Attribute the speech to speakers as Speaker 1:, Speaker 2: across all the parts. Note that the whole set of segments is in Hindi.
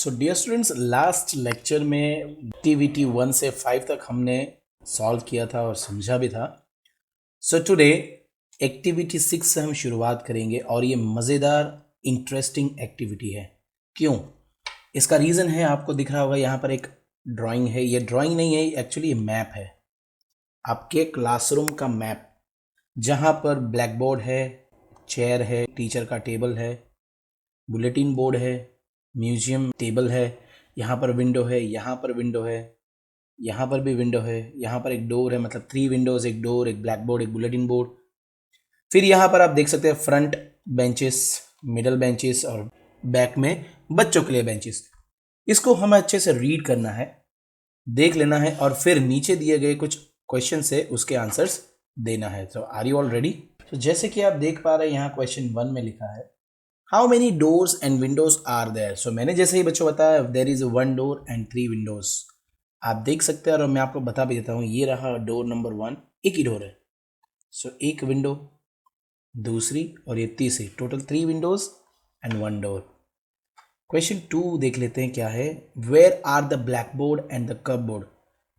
Speaker 1: सो डियर स्टूडेंट्स, लास्ट लेक्चर में एक्टिविटी 1 से 5 तक हमने सॉल्व किया था और समझा भी था। सो टुडे एक्टिविटी 6 से हम शुरुआत करेंगे और ये मज़ेदार इंटरेस्टिंग एक्टिविटी है। क्यों? इसका रीज़न है, आपको दिख रहा होगा यहाँ पर एक ड्राइंग है। ये ड्राइंग नहीं है, एक्चुअली ये मैप है, आपके क्लासरूम का मैप, जहाँ पर ब्लैक बोर्ड है, चेयर है, टीचर का टेबल है, बुलेटिन बोर्ड है, म्यूजियम टेबल है, यहाँ पर विंडो है, यहाँ पर विंडो है, यहाँ पर भी विंडो है, यहाँ पर एक डोर है, मतलब 3 विंडोज़, एक डोर, एक ब्लैक बोर्ड, एक बुलेटिन बोर्ड। फिर यहाँ पर आप देख सकते हैं फ्रंट बेंचेस, मिडल बेंचेस और बैक में बच्चों के लिए बेंचेस। इसको हमें अच्छे से रीड करना है, देख लेना है और फिर नीचे दिए गए कुछ क्वेश्चन से उसके आंसर्स देना है। तो आर यू ऑल रेडी? तो जैसे कि आप देख पा रहे हैं, यहाँ क्वेश्चन 1 में लिखा है how many doors and windows are there. So मैंने जैसे ही बच्चों बताया there is 1 door and 3 windows. आप देख सकते हैं और मैं आपको बता भी देता हूँ, ये रहा डोर नंबर 1, एक ही डोर है। सो एक विंडो, दूसरी और ये तीसरी, total 3 windows and 1 door. Question 2 देख लेते हैं क्या है। Where are the blackboard and the cupboard.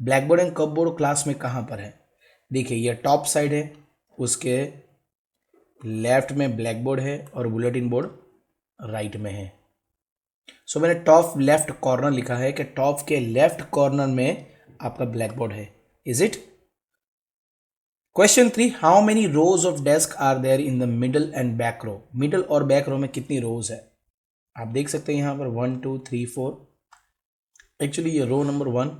Speaker 1: Blackboard and cupboard class में कहाँ पर है? देखिए ये टॉप साइड है, उसके लेफ्ट में ब्लैक बोर्ड है और बुलेटिन बोर्ड राइट में है। सो मैंने टॉप लेफ्ट कॉर्नर लिखा है कि टॉप के लेफ्ट कॉर्नर में आपका ब्लैक बोर्ड है। Is it? Question 3, how many rows of desk are there in the middle and back row. Middle और बैक रो में कितनी रोज है? आप देख सकते हैं यहाँ पर 1 2 3 4। एक्चुअली ये रो नंबर 1,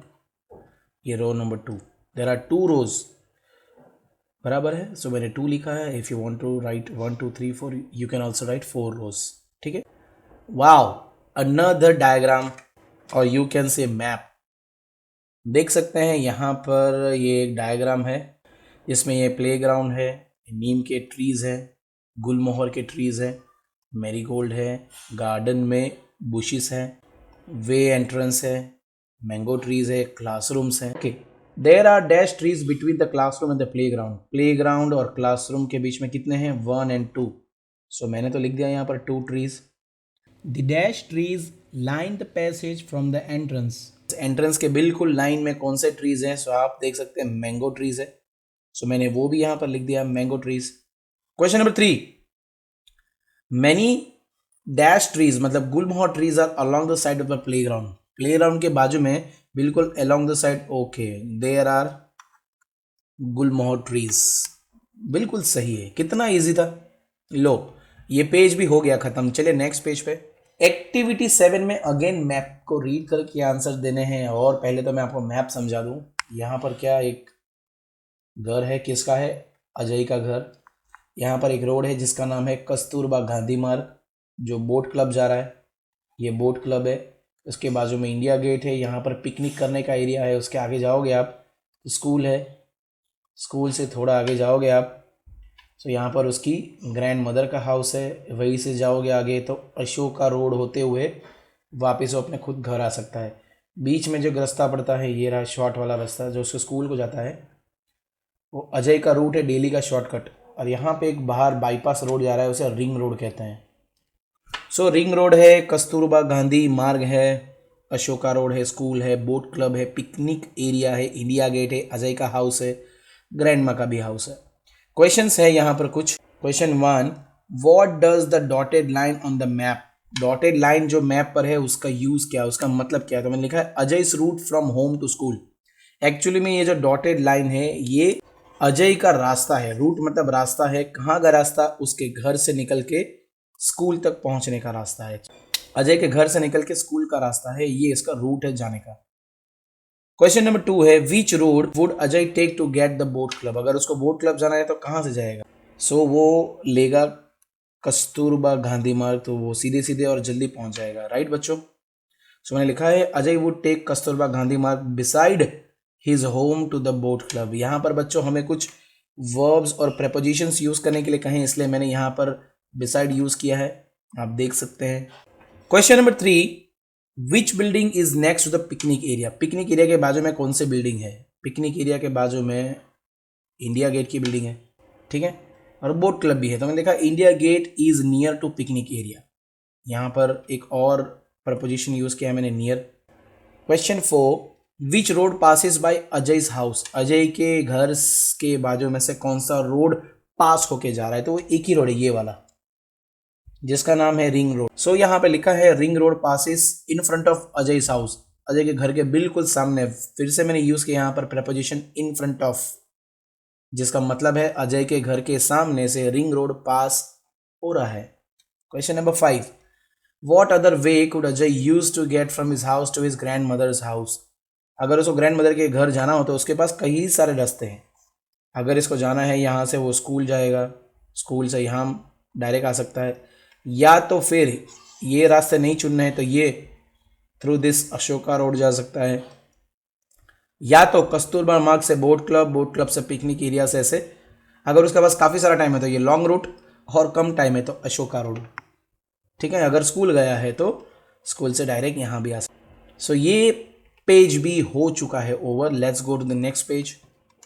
Speaker 1: ये row number 2, there are 2 rows, बराबर है। सो मैंने 2 लिखा है। If you want to write 1 2 3 4 you can also write 4 rows. ठीक है। वाओ, अनदर डायग्राम और यू कैन से मैप। देख सकते हैं यहाँ पर ये एक डायग्राम है जिसमें ये प्लेग्राउंड है, नीम के ट्रीज़ हैं, गुलमोहर के ट्रीज़ हैं, मैरीगोल्ड है, गार्डन में बुशिस हैं, वे एंट्रेंस है, मैंगो ट्रीज़ है, क्लासरूम्स हैं। Okay, there are dash trees between the classroom and the playground. Playground और क्लासरूम के बीच में कितने हैं? 1 and 2। सो मैंने तो लिख दिया यहाँ पर 2 trees. The dash trees line the passage from the entrance। Entrance के बिल्कुल लाइन में कौन से ट्रीज हैं? सो आप देख सकते हैं मैंगो ट्रीज है। सो मैंने वो भी यहां पर लिख दिया, mango trees. Question number 3, many dash trees, मतलब gulmohar trees are along the side of the playground. Playground के बाजू में बिल्कुल along the side. Okay, there are gulmohar trees. बिल्कुल सही है। कितना इजी था। लो, ये पेज भी हो गया खत्म। चलिए नेक्स्ट पेज पे। एक्टिविटी 7 में अगेन मैप को रीड करके आंसर देने हैं। और पहले तो मैं आपको मैप समझा दूं। यहाँ पर क्या एक घर है, किसका है? अजय का घर। यहाँ पर एक रोड है जिसका नाम है कस्तूरबा गांधी मार्ग, जो बोट क्लब जा रहा है, ये बोट क्लब है। उसके बाजू में इंडिया गेट है, यहाँ पर पिकनिक करने का एरिया है। उसके आगे जाओगे आप तो स्कूल है, स्कूल से थोड़ा आगे जाओगे आप तो यहाँ पर उसकी ग्रैंड मदर का हाउस है। वहीं से जाओगे आगे तो अशोका रोड होते हुए वापस वो अपने खुद घर आ सकता है। बीच में जो रास्ता पड़ता है, ये रहा शॉर्ट वाला रास्ता जो उसके स्कूल को जाता है, वो अजय का रूट है, डेली का शॉर्टकट। और यहाँ पे एक बाहर बाईपास रोड जा रहा है, उसे रिंग रोड कहते हैं। सो रिंग रोड है, कस्तूरबा गांधी मार्ग है, अशोका रोड है, स्कूल है, बोट क्लब है, पिकनिक एरिया है, इंडिया गेट है, अजय का हाउस है, ग्रैंड माँ का भी हाउस है। क्वेश्चंस है यहाँ पर कुछ। Question 1, what does the dotted line on the map. Dotted line जो मैप पर है उसका यूज क्या है, उसका मतलब क्या है? तो मैंने लिखा है अजय's route from home to school. Actually में ये जो डॉटेड लाइन है ये अजय का रास्ता है। रूट मतलब रास्ता है, कहाँ का रास्ता? उसके घर से निकल के स्कूल तक पहुंचने का रास्ता है। अजय के घर से निकल के स्कूल का रास्ता है, ये इसका रूट है जाने का। क्वेश्चन नंबर 2 है which road would Ajay take to get the boat club. अगर उसको बोट क्लब जाना है तो कहाँ से जाएगा? सो वो लेगा कस्तूरबा गांधी मार्ग, तो वो सीधे सीधे और जल्दी पहुंच जाएगा। राइट बच्चों? सो मैंने लिखा है Ajay would take Kasturba Gandhi Marg beside his home to the boat club. यहाँ पर बच्चों हमें कुछ वर्ब्स और प्रेपोजिशंस यूज करने के लिए कहें, इसलिए मैंने यहाँ पर बिसाइड यूज किया है, आप देख सकते हैं। Question number 3, which building is next to the picnic area. Picnic area के बाजू में कौन सी बिल्डिंग है? पिकनिक एरिया के बाजू में इंडिया गेट की बिल्डिंग है, ठीक है, और बोट क्लब भी है। तो मैंने देखा India gate is near to picnic area. यहाँ पर एक और प्रपोजिशन यूज किया है मैंने near. Question 4, which road passes by Ajay's house, Ajay के घर के बाजू में से कौन सा रोड पास होके जा रहा है, तो वो एक ही रोड है, ये वाला, जिसका नाम है रिंग रोड। सो यहाँ पे लिखा है ring road passes in front of Ajay's house, Ajay के घर के बिल्कुल सामने। फिर से मैंने यूज किया यहाँ पर प्रपोजिशन इन फ्रंट ऑफ, जिसका मतलब है अजय के घर के सामने से रिंग रोड पास हो रहा है। Question number 5, what other way could Ajay use to get from his house to his grandmother's house, अगर उसको ग्रैंड मदर के घर जाना हो तो उसके पास कई सारे रास्ते हैं। अगर इसको जाना है यहाँ से वो स्कूल जाएगा, स्कूल से यहाँ डायरेक्ट आ सकता है, या तो फिर ये रास्ते नहीं चुनना है तो ये थ्रू दिस अशोका रोड जा सकता है, या तो कस्तूरबा मार्ग से बोट क्लब से पिकनिक एरिया से ऐसे। अगर उसके पास काफ़ी सारा टाइम है तो ये लॉन्ग रूट, और कम टाइम है तो अशोका रोड। ठीक है, अगर स्कूल गया है तो स्कूल से डायरेक्ट यहाँ भी आ सकता। सो ये पेज भी हो चुका है over. Let's go to the next page.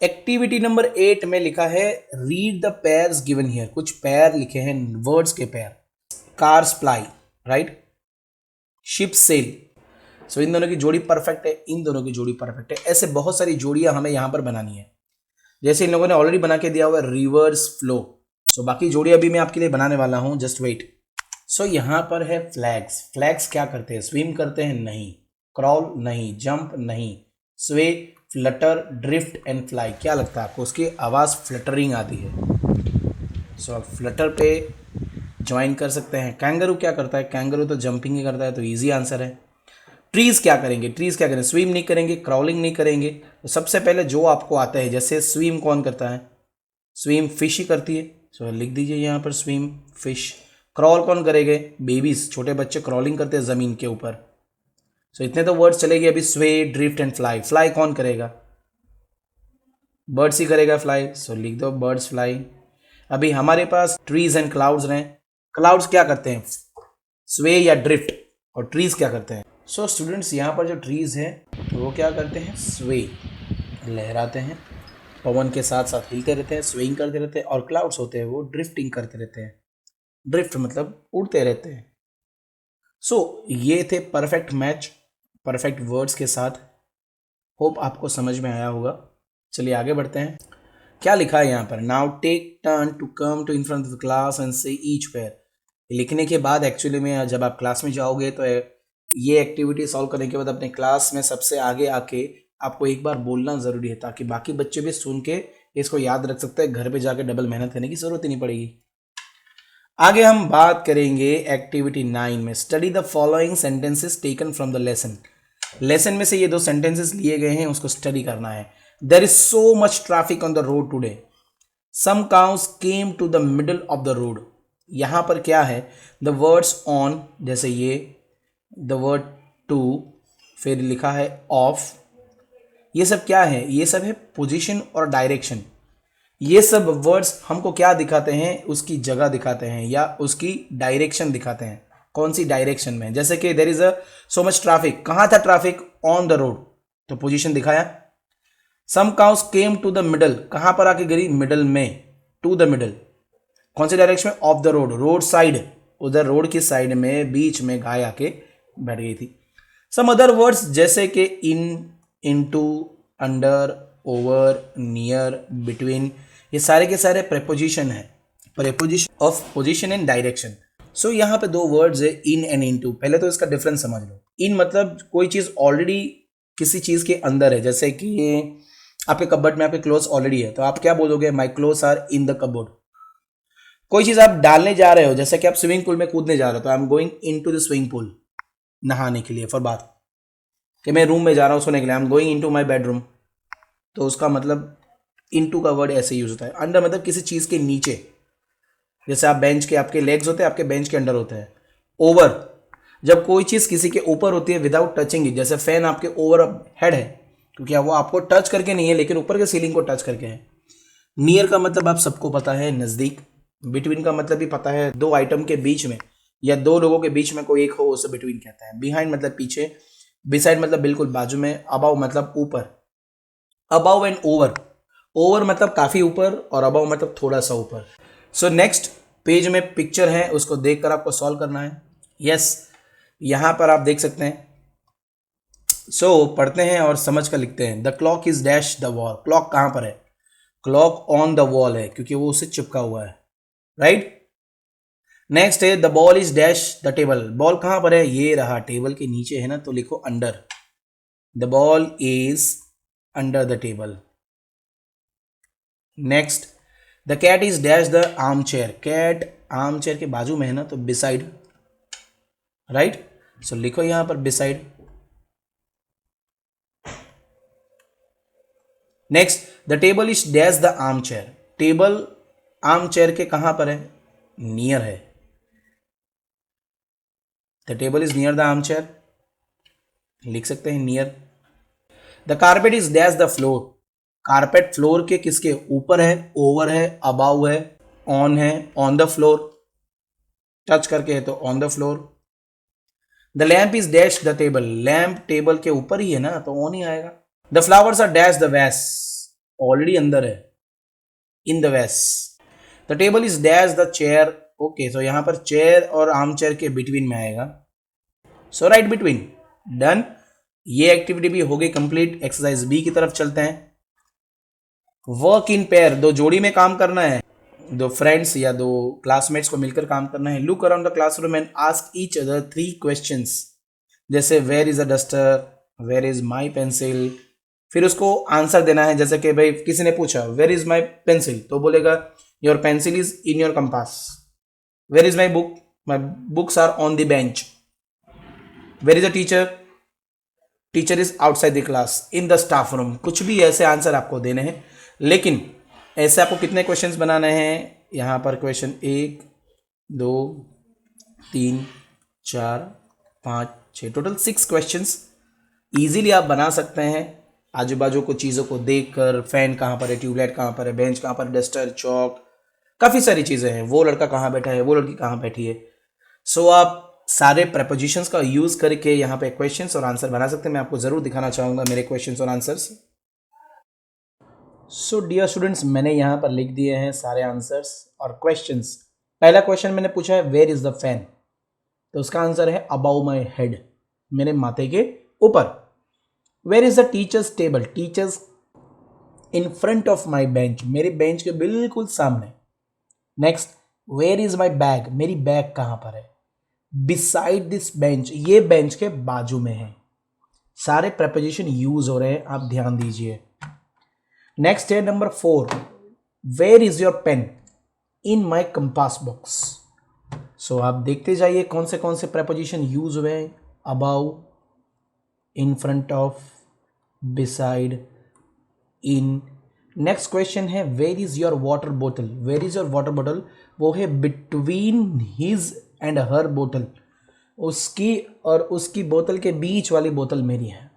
Speaker 1: Activity number 8 में लिखा है read the pairs given here, कुछ पेयर लिखे हैं, वर्ड्स के pair. Cars fly, right, ship sail. So इन दोनों की जोड़ी परफेक्ट है, इन दोनों की जोड़ी परफेक्ट है। ऐसे बहुत सारी जोड़ियां हमें यहाँ पर बनानी है, जैसे इन लोगों ने ऑलरेडी बना के दिया हुआ है रिवर्स फ्लो। सो बाकी जोड़ियां भी मैं आपके लिए बनाने वाला हूं, जस्ट वेट। सो यहाँ पर है फ्लैग्स। फ्लैग्स क्या करते हैं, स्विम करते हैं नहीं, क्रॉल नहीं, जंप नहीं, स्वे, फ्लटर, ड्रिफ्ट एंड फ्लाई। क्या लगता है आपको, उसकी आवाज़ फ्लटरिंग आती है। सो आप फ्लटर पे ज्वाइन कर सकते हैं। कैंगरू क्या करता है, कैंगरू तो जंपिंग ही करता है, तो ईजी आंसर है। ट्रीज क्या करेंगे, ट्रीज क्या करेंगे, स्विम नहीं करेंगे, क्रॉलिंग नहीं करेंगे। तो सबसे पहले जो आपको आता है, जैसे स्विम कौन करता है, स्विम फिश ही करती है। सो लिख दीजिए यहाँ पर स्विम फिश। क्रॉल कौन करेंगे, बेबीज, छोटे बच्चे क्रॉलिंग करते हैं ज़मीन के ऊपर। सो इतने तो वर्ड्स चलेंगे अभी, स्वे, ड्रिफ्ट एंड फ्लाई। फ्लाई कौन करेगा, बर्ड्स ही करेगा फ्लाई। सो लिख दो बर्ड्स फ्लाई। अभी हमारे पास ट्रीज एंड क्लाउड्स रहे। क्लाउड्स क्या करते हैं, स्वे या ड्रिफ्ट, और ट्रीज क्या करते हैं। सो स्टूडेंट्स यहाँ पर जो ट्रीज हैं तो वो क्या करते हैं, स्वे, लहराते हैं, पवन के साथ साथ हिलते रहते हैं, स्विंग करते रहते हैं। और क्लाउड्स होते हैं वो ड्रिफ्टिंग करते रहते हैं, ड्रिफ्ट मतलब उड़ते रहते हैं। सो ये थे परफेक्ट मैच, परफेक्ट वर्ड्स के साथ। होप आपको समझ में आया होगा। चलिए आगे बढ़ते हैं। क्या लिखा है यहाँ पर, now take turn to come to in front of the class and say each pair. लिखने के बाद एक्चुअली में जब आप क्लास में जाओगे तो ये एक्टिविटी सॉल्व करने के बाद अपने क्लास में सबसे आगे आके आपको एक बार बोलना ज़रूरी है, ताकि बाकी बच्चे भी सुन के इसको याद रख सकते हैं। घर पे जाके डबल मेहनत करने की ज़रूरत ही नहीं पड़ेगी। आगे हम बात करेंगे एक्टिविटी 9 में, study the following sentences taken from the lesson. Lesson में से ये 2 सेंटेंसेस लिए गए हैं, उसको स्टडी करना है। There is so much traffic on the road today, some cows came to the middle of the road. यहाँ पर क्या है, द वर्ड्स ऑन, जैसे ये द वर्ड टू, फिर लिखा है ऑफ। ये सब क्या है, ये सब है पोजीशन और डायरेक्शन। ये सब वर्ड्स हमको क्या दिखाते हैं, उसकी जगह दिखाते हैं या उसकी डायरेक्शन दिखाते हैं, कौन सी डायरेक्शन में। जैसे कि there is so much traffic, कहाँ था ट्रैफिक, ऑन द रोड, तो पोजीशन दिखाया। Some cows came to the middle, कहाँ पर आके गिरी, मिडल में, टू द मिडल, कौन सी डायरेक्शन में, off the road, road side, उधर रोड की साइड में बीच में गाय आके बैठ गई थी। सम अदर वर्ड्स जैसे कि in, into, under, over, near, between, ये सारे के सारे प्रेपोजिशन है, preposition of position and direction. So यहाँ पे 2 वर्ड्स है, इन एंड इनटू। पहले तो इसका डिफरेंस समझ लो। इन मतलब कोई चीज़ ऑलरेडी किसी चीज़ के अंदर है, जैसे कि आपके कबर्ड में आपके क्लोथ्स ऑलरेडी है, तो आप क्या बोलोगे, my clothes are in the cupboard. कोई चीज़ आप डालने जा रहे हो, जैसे कि आप स्विमिंग पूल में कूदने जा रहे हो, तो I am going into the swimming pool, नहाने के लिए, फॉर बात, कि मैं रूम में जा रहा हूँ सोने के लिए, I am going into my bedroom, तो उसका मतलब इनटू का वर्ड ऐसे यूज होता है। अंडर मतलब किसी चीज़ के नीचे, जैसे आप बेंच के, आपके लेग्स होते हैं आपके बेंच के अंडर होते हैं। ओवर, जब कोई चीज़ किसी के ऊपर होती है विदाउट टचिंग इट, जैसे फैन आपके ओवर हेड है, क्योंकि वो आपको टच करके नहीं है लेकिन ऊपर के सीलिंग को टच करके है। नियर का मतलब आप सबको पता है, नज़दीक। बिटवीन का मतलब भी पता है, 2 आइटम के बीच में या 2 लोगों के बीच में कोई एक हो, उसे बिटवीन कहता है। बिहाइंड मतलब पीछे, बिसाइड मतलब बिल्कुल बाजू में, अबाव मतलब ऊपर। अबाव एंड ओवर, ओवर मतलब काफ़ी ऊपर और अबाव मतलब थोड़ा सा ऊपर। सो नेक्स्ट पेज में पिक्चर है, उसको देखकर आपको सॉल्व करना है। यस, यहाँ पर आप देख सकते हैं। पढ़ते हैं और समझ कर लिखते हैं। The clock is dash the wall. Clock कहाँ पर है? क्लॉक ऑन द वॉल है क्योंकि वो उससे चिपका हुआ है, राइट। नेक्स्ट है the ball is dash the table. Ball कहाँ पर है? ये रहा, टेबल के नीचे है ना, तो लिखो under. The ball is under the table. Next the cat is dash the armchair. Cat armchair के बाजू में है ना, तो बिसाइड, राइट। सो लिखो यहां पर beside. Next the table is dash the arm chair. Table arm chair के कहां पर है? नियर है। The table is near the arm chair, लिख सकते हैं near. The carpet is dash the floor. Carpet floor के किसके ऊपर है? ओवर है, अबाउ है, ऑन है, ऑन द फ्लोर। टच करके है तो on the floor. The lamp is dash the table. Lamp table के ऊपर ही है ना, तो ऑन ही आएगा। The flowers are dash the vase. Already अंदर है, in the vase. The table is dash the chair. Okay, so यहां पर चेयर और आर्म चेयर के बिटवीन में आएगा, सो राइट बिटवीन। डन। ये एक्टिविटी भी हो गई कंप्लीट। एक्सरसाइज बी की तरफ चलते हैं। Work in pair. दो जोड़ी में काम करना है, दो फ्रेंड्स या दो क्लासमेट्स को मिलकर काम करना है। Look around the classroom and ask each other 3 questions. जैसे where is a duster, where is my pencil. फिर उसको आंसर देना है। जैसे कि भाई किसी ने पूछा वेयर इज माई पेंसिल, तो बोलेगा your pencil is in your compass. Where is my book, my books are on the bench. Where is a teacher, teacher is outside the class in the staff room. कुछ भी ऐसे आंसर आपको देने हैं, लेकिन ऐसे आपको कितने क्वेश्चंस बनाने हैं? यहां पर क्वेश्चन 1 2 3 4 5 6, टोटल 6 क्वेश्चंस इजीली आप बना सकते हैं। आजू बाजू को चीज़ों को देखकर, फैन कहाँ पर है, ट्यूबलाइट कहाँ पर है, बेंच कहाँ पर है, डस्टर, चौक, काफ़ी सारी चीज़ें हैं। वो लड़का कहाँ बैठा है, वो लड़की कहाँ बैठी है। सो आप सारे प्रपोजिशंस का यूज़ करके यहाँ पे क्वेश्चंस और आंसर बना सकते हैं। मैं आपको ज़रूर दिखाना चाहूँगा मेरे क्वेश्चंस और आंसर्स। सो डियर स्टूडेंट्स, मैंने यहाँ पर लिख दिए हैं सारे आंसर्स और क्वेश्चंस। पहला क्वेश्चन मैंने पूछा है वेयर इज़ द फैन, तो उसका आंसर है अबाउ माई हेड, मेरे माथे के ऊपर। Where is the teacher's table, teacher's in front of my bench, मेरे बेंच के बिल्कुल सामने। Next, where is my bag, मेरी बैग कहाँ पर है? बिसाइड दिस बेंच, ये बेंच के बाजू में है। सारे प्रपोजिशन यूज हो रहे हैं, आप ध्यान दीजिए। नेक्स्ट है number 4, where is your pen? In my compass box. So आप देखते जाइए कौन से प्रपोजिशन यूज हुए हैं। Above, in front of, beside, in. Next question है वेयर इज योर वाटर बोतल? वेयर इज योर वाटर बोतल, वो है बिटवीन हिज एंड हर बोतल, उसकी और उसकी बोतल के बीच वाली बोतल मेरी है।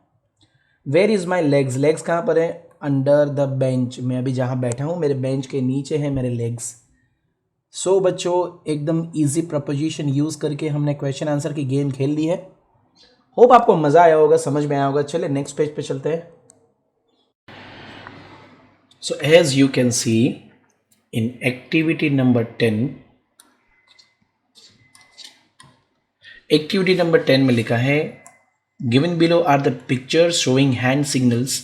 Speaker 1: Where is my legs, legs कहाँ पर है? अंडर द बेंच, मैं अभी जहाँ बैठा हूँ मेरे बेंच के नीचे है मेरे लेग्स। सो बच्चों, एकदम इजी प्रपोजिशन यूज करके हमने क्वेश्चन आंसर की गेम खेल ली है। होप आपको मजा आया होगा, समझ में आया होगा। चलिए नेक्स्ट पेज पे चलते हैं। So as you can see in activity number 10, activity number 10 में लिखा है given below are the pictures showing hand signals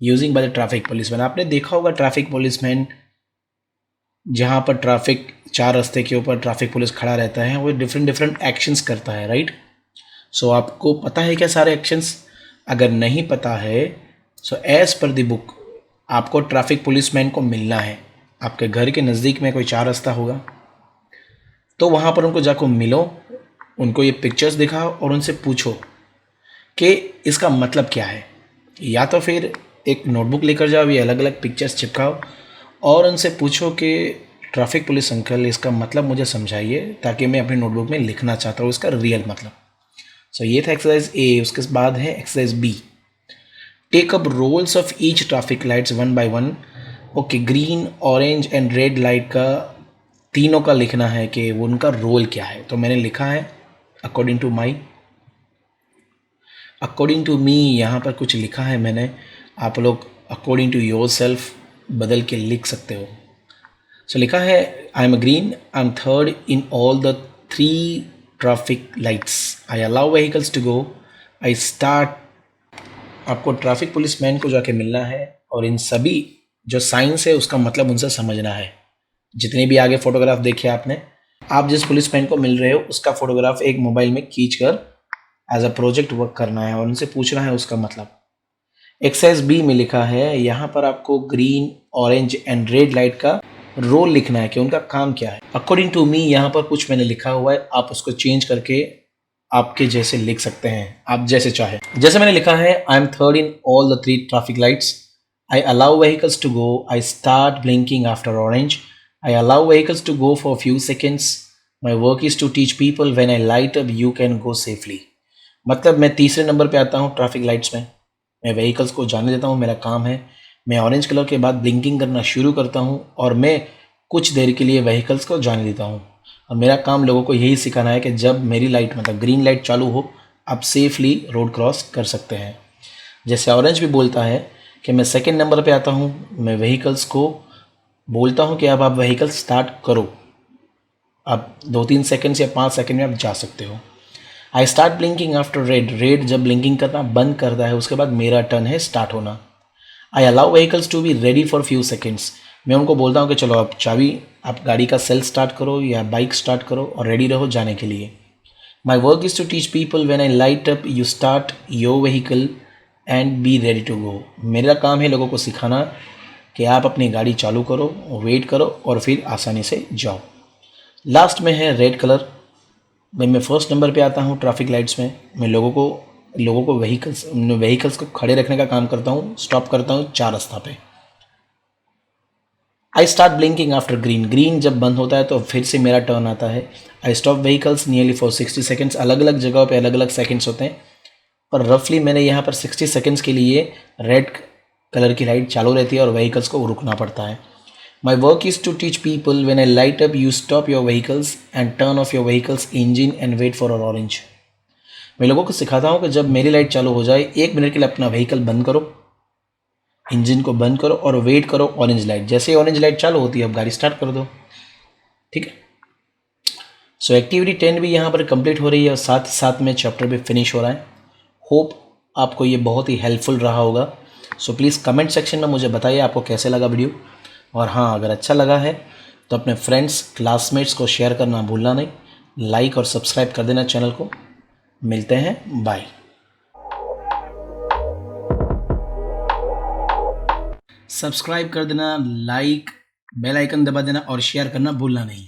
Speaker 1: using by the traffic policeman। आपने देखा होगा ट्रैफिक पुलिसमैन, जहाँ पर ट्रैफिक 4 रास्ते के ऊपर ट्रैफिक पुलिस खड़ा रहता है, वो डिफरेंट एक्शंस करता है, राइट। सो आपको पता है क्या सारे एक्शंस? अगर नहीं पता है, so as per the book आपको ट्रैफिक पुलिसमैन को मिलना है। आपके घर के नज़दीक में कोई 4 रास्ता होगा, तो वहाँ पर उनको जाकर मिलो, उनको ये पिक्चर्स दिखाओ और उनसे पूछो कि इसका मतलब क्या है। या तो फिर एक नोटबुक लेकर जाओ, ये अलग अलग पिक्चर्स चिपकाओ और उनसे पूछो कि ट्रैफिक पुलिस अंकल, इसका मतलब मुझे समझाइए, ताकि मैं अपनी नोटबुक में लिखना चाहता हूँ इसका रियल मतलब। सो ये था एक्सरसाइज ए। उसके बाद है exercise B. Take up roles of each traffic lights one by one. Okay, green, orange and red light का तीनों का लिखना है कि वो उनका रोल क्या है। तो मैंने लिखा है according to my, according to me, यहाँ पर कुछ लिखा है मैंने। आप लोग अकॉर्डिंग टू योर सेल्फ बदल के लिख सकते हो। सो लिखा है I am green, I am third in all the 3 traffic lights. I allow vehicles to go, I start. आपको ट्रैफिक पुलिसमैन को जाके मिलना है और इन सभी जो साइंस है उसका मतलब उनसे समझना है। जितने भी आगे फोटोग्राफ देखे आपने, आप जिस पुलिसमैन को मिल रहे हो उसका फोटोग्राफ एक मोबाइल में खींच कर एज अ प्रोजेक्ट वर्क करना है और उनसे पूछना है उसका मतलब। एक्सरसाइज बी में लिखा है, यहाँ पर आपको green, orange and red light का रोल लिखना है कि उनका काम क्या है। अकॉर्डिंग टू मी यहाँ पर कुछ मैंने लिखा हुआ है, आप उसको चेंज करके आपके जैसे लिख सकते हैं, आप जैसे चाहे। जैसे मैंने लिखा है, I am third in all the 3 traffic lights, I allow vehicles to go, I start blinking after orange, I allow vehicles to go for few seconds, my work is to teach people when I light up you can go safely. मतलब मैं तीसरे नंबर पे आता हूँ ट्रैफिक लाइट्स में, मैं व्हीकल्स को जाने देता हूँ, मेरा काम है। मैं ऑरेंज कलर के बाद ब्लिंकिंग करना शुरू करता हूँ और मैं कुछ देर के लिए व्हीकल्स को जाने देता हूँ। और मेरा काम लोगों को यही सिखाना है कि जब मेरी लाइट मतलब ग्रीन लाइट चालू हो, आप सेफली रोड क्रॉस कर सकते हैं। जैसे ऑरेंज भी बोलता है कि मैं सेकंड नंबर पे आता हूँ, मैं व्हीकल्स को बोलता हूँ कि अब आप व्हीकल स्टार्ट करो, आप 2-3 सेकेंड्स या 5 सेकेंड में आप जा सकते हो। आई start blinking after red, red जब ब्लिंकिंग करना बंद करता है उसके बाद मेरा टर्न है स्टार्ट होना। I allow vehicles to be ready for few seconds, मैं उनको बोलता हूँ कि चलो आप चाबी, आप गाड़ी का सेल्फ स्टार्ट करो या बाइक स्टार्ट करो और रेडी रहो जाने के लिए। My work is to teach people when I light up you start your vehicle and be ready to go, मेरा काम है लोगों को सिखाना कि आप अपनी गाड़ी चालू करो, वेट करो और फिर आसानी से जाओ। लास्ट में है रेड कलर, भाई मैं फर्स्ट नंबर पे आता हूँ ट्रैफिक लाइट्स में, मैं लोगों को व्हीकल्स को खड़े रखने का काम करता हूँ, स्टॉप करता हूँ 4 रास्ता पे। आई start blinking after green, green जब बंद होता है तो फिर से मेरा टर्न आता है। I stop vehicles nearly for 60 seconds, अलग अलग जगहों पे अलग अलग सेकेंड्स होते हैं पर रफली मैंने यहाँ पर 60 सेकेंड्स के लिए रेड कलर की लाइट चालू रहती है और व्हीकल्स को रुकना पड़ता है। My work is to teach people when I light up you stop your vehicles and turn off your vehicle's engine and wait for an orange। मैं लोगों को सिखाता हूँ कि जब मेरी लाइट चालू हो जाए 1 मिनट के लिए अपना व्हीकल बंद करो, इंजन को बंद करो और वेट करो ऑरेंज लाइट, जैसे ही ऑरेंज लाइट चालू होती है अब गाड़ी स्टार्ट कर दो। ठीक है, सो एक्टिविटी 10 भी यहाँ पर कंप्लीट हो रही है और साथ साथ में चैप्टर भी फिनिश हो रहा है। होप आपको ये बहुत ही हेल्पफुल रहा होगा। सो प्लीज़ कमेंट सेक्शन में मुझे बताइए आपको कैसे लगा वीडियो, और हाँ अगर अच्छा लगा है तो अपने फ्रेंड्स क्लासमेट्स को शेयर करना भूलना नहीं, लाइक और सब्सक्राइब कर देना चैनल को। मिलते हैं, बाय। सब्सक्राइब कर देना, लाइक, बेल आइकन दबा देना और शेयर करना भूलना नहीं।